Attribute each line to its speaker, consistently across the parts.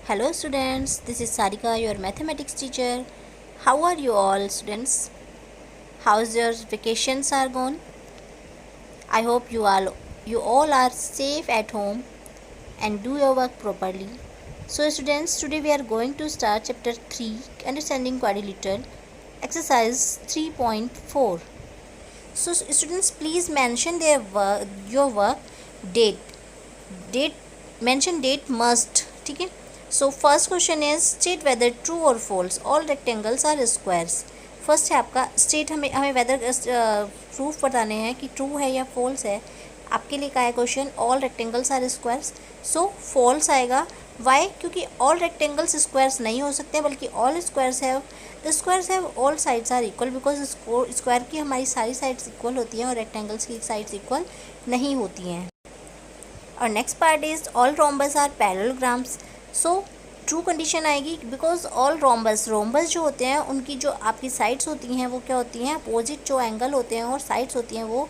Speaker 1: Hello students, this is Sarika, your mathematics teacher. How are you all students? How's your vacations are gone? I hope you all are safe at home and do your work properly. So students, today we are going to start chapter 3, understanding quadrilateral, exercise 3.4. So students, please mention your work date. Date mention date must. ठीक है. So first question is state whether true और false all rectangles are squares. First है आपका state, हमें हमें weather proof बताने हैं कि ट्रू है या फॉल्स है. आपके लिए क्या है question, all rectangles are squares. So false आएगा. वाई? क्योंकि ऑल रेक्टेंगल्स स्क्वायर्स नहीं हो सकते, बल्कि all squares have all sides are equal, because square की हमारी सारी साइड्स इक्वल होती हैं और रेक्टेंगल्स की साइड्स इक्वल नहीं होती हैं. और next part is all rhombus are parallelograms. So true condition आएगी बिकॉज ऑल रोम्बस जो होते हैं उनकी जो आपकी साइड्स होती हैं वो क्या होती हैं, अपोजिट जो एंगल होते हैं और साइड्स होती हैं वो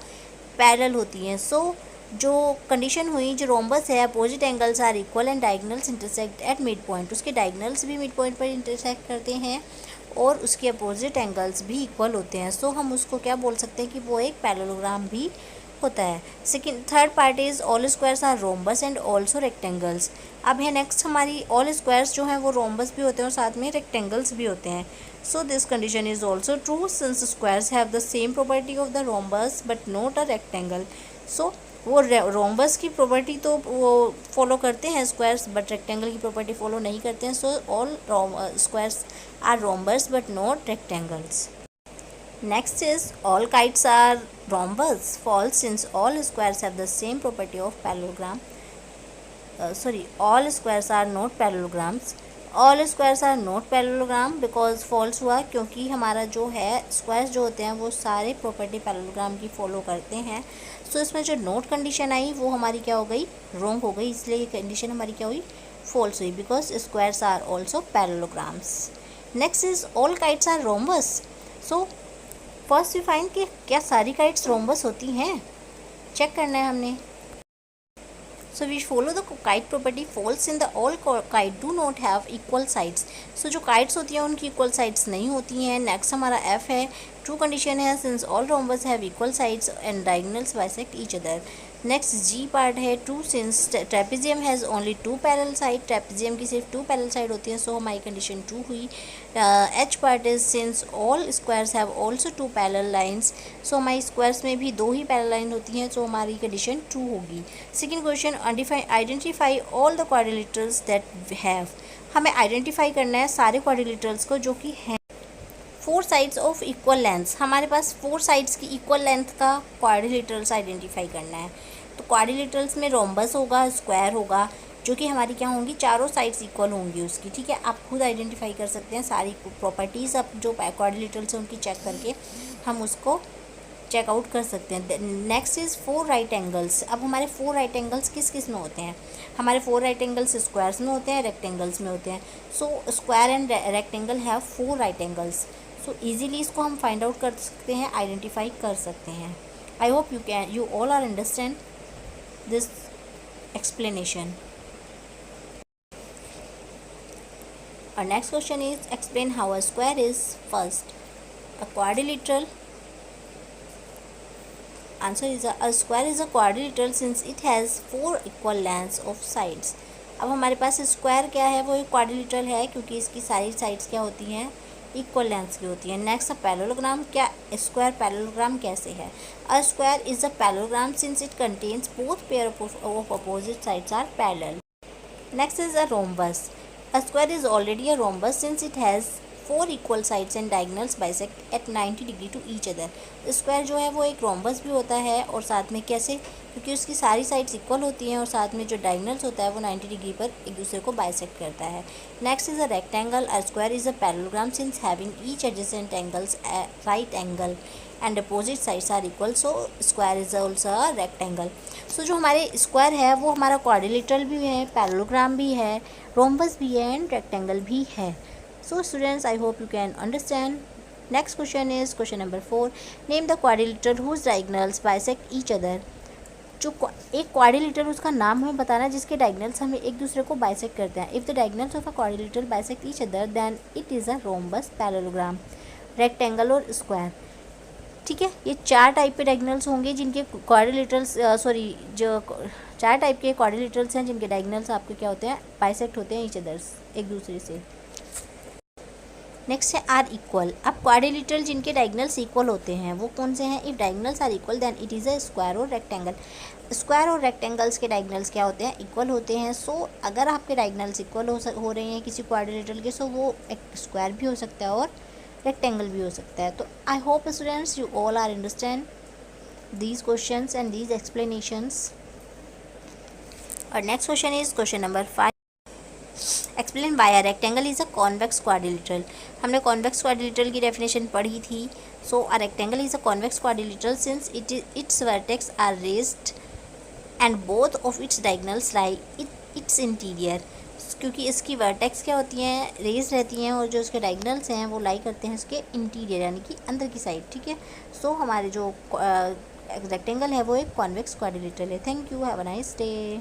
Speaker 1: पैरेलल होती हैं. सो जो कंडीशन हुई, जो रोम्बस है opposite angles are equal and diagonals intersect at mid point. उसके डायगोनल्स भी मिड पॉइंट पर इंटरसेक्ट करते हैं और उसके अपोजिट एंगल्स भी इक्वल होते हैं. सो हम उसको क्या बोल सकते हैं कि वो एक पैरेललोग्राम भी होता है. Third part is all squares are rhombus and also rectangles. अब है नेक्स्ट हमारी, ऑल स्क्वायर्स जो हैं वो रोम्बस भी होते हैं और साथ में रेक्टेंगल्स भी होते हैं. So this condition is also true since squares have the same property of the rhombus but not a rectangle. So वो रोम्बस की प्रॉपर्टी तो वो फॉलो करते हैं स्क्वायर्स, बट रेक्टेंगल की प्रॉपर्टी फॉलो नहीं करते हैं. So all squares are rhombus but not rectangles. Next is all kites are rhombus. False, since all squares have the same property of parallelogram. All squares are not parallelograms. All squares are not parallelogram because false हुआ, क्योंकि हमारा जो है squares जो होते हैं वो सारे प्रॉपर्टी पैरेललोग्राम की फॉलो करते हैं. सो इसमें जो नोट कंडीशन आई वो हमारी क्या हो गई, रॉन्ग हो गई. इसलिए ये कंडीशन हमारी क्या हुई, फॉल्स हुई, because squares are also parallelograms. Next is all kites are rhombus. So first we find कि क्या सारी काइट्स रोम्बस होती हैं, चेक करना है हमने. So we follow the kite property. False in the all kite do not have equal sides. So जो kites होती हैं उनकी इक्वल साइड्स नहीं होती हैं. नेक्स्ट हमारा एफ है, ट्रू कंडीशन है since all rhombus have equal sides and diagonals bisect each other. Next G part है, true since trapezium has only 2 parallel side. Trapezium की सिर्फ 2 पैरेलल साइड होती हैं. सो हमारी कंडीशन ट्रू हुई. H part is since all squares have also 2 parallel lines. So हमारी squares में भी 2 ही पैरेलल लाइन होती हैं. सो हमारी कंडीशन ट्रू होगी. Second question, identify all the quadrilaterals that have. हमें आइडेंटिफाई करना है सारे क्वाड्रिलेटरल्स को जो कि हैं 4 साइड्स ऑफ इक्वल लेंथ. हमारे पास 4 साइड्स की इक्वल लेंथ का क्वाड्रिलेटरल्स आइडेंटिफाई करना है. तो क्वाड्रिलेटरल्स में रोम्बस होगा, स्क्वायर होगा, जो कि हमारी क्या होंगी, चारों साइड्स इक्वल होंगी उसकी. ठीक है, आप खुद आइडेंटिफाई कर सकते हैं सारी प्रॉपर्टीज़. अब जो क्वाड्रिलेटरल्स हैं उनकी चेक करके हम उसको चेकआउट कर सकते हैं. Next is 4 right angles. अब हमारे 4 राइट एंगल्स किस किस में होते हैं, हमारे 4 राइट एंगल्स स्क्वायर्स में होते हैं, रेक्टेंगल्स में होते हैं. So square and rectangle have 4 right angles. So easily इसको हम फाइंड आउट कर सकते हैं, आइडेंटिफाई कर सकते हैं. I hope you all are understand this explanation. Our next question is explain how a square is. First, a quadrilateral. Answer is a square is a quadrilateral since it has 4 equal lengths of sides. अब हमारे पास square क्या है, वो एक quadrilateral है क्योंकि इसकी सारी साइड्स क्या होती हैं, इक्वल लेंथ्स की होती है. Next, parallelogram. क्या स्क्वायर पैरेललोग्राम कैसे है? A square is a parallelogram since it contains both pair of opposite sides are parallel. Next is a rhombus. A square is already a rhombus since it has 4 equal sides and diagonals bisect at 90 degree to each other. Square जो है वो एक rhombus भी होता है और साथ में कैसे, क्योंकि उसकी सारी साइड्स इक्वल होती हैं और साथ में जो डायगोनल्स होता है वो 90 डिग्री पर एक दूसरे को बाइसेक्ट करता है. Next is a rectangle. A square is a parallelogram since having each adjacent angles right angle and opposite sides are equal. So square is also a rectangle. So जो हमारे स्क्वायर है वो हमारा क्वाड्रिलेटरल भी है, parallelogram भी है, rhombus भी है एंड रेक्टेंगल भी है. So students, I hope you can understand. Next question is question number 4. Name the quadrilateral whose diagonals bisect each other. एक क्वाड्रिलेटरल उसका नाम हमें बताना है जिसके डायगोनल्स हमें एक दूसरे को बाइसेक्ट करते हैं. If the diagonals of a quadrilateral bisect each other than it is a rhombus, parallelogram, rectangle और स्क्वायर. ठीक है, ये 4 टाइप के डायगोनल्स होंगे जिनके क्वाड्रिलेटरल्स जो 4 टाइप के क्वाड्रिलेटरल्स हैं जिनके डायगोनल्स आपके क्या होते हैं, बाइसेक्ट होते हैं ईच अदर्स, एक दूसरे से. नेक्स्ट है आर इक्वल. अब क्वाड्रिलेटरल जिनके डायगोनल्स इक्वल होते हैं वो कौन से हैं? If diagonals are equal then it is a square और रेक्टेंगल. स्क्वायर और रेक्टेंगल्स के डायगोनल्स क्या होते हैं? इक्वल होते हैं. सो अगर आपके डायगोनल्स इक्वल हो रहे हैं किसी क्वाड्रिलेटरल के, सो वो एक स्क्वायर भी हो सकता है और रेक्टेंगल भी हो सकता है. तो I hope students you all are understand these questions and these explanations. Our next question is question number 5. Explain why a rectangle is a convex quadrilateral. हमने convex quadrilateral की definition पढ़ी थी. So a rectangle is a convex quadrilateral since its vertex are raised and both of its diagonals lie its interior. क्योंकि इसकी vertex क्या होती हैं, raise रहती हैं, और जो उसके डायगोनल्स हैं वो लाई करते हैं इसके इंटीरियर यानी कि अंदर की साइड. ठीक है, सो हमारे जो रेक्टेंगल है वो एक कॉन्वेक्स क्वाड्रिलेटरल है. Thank you, have a nice day.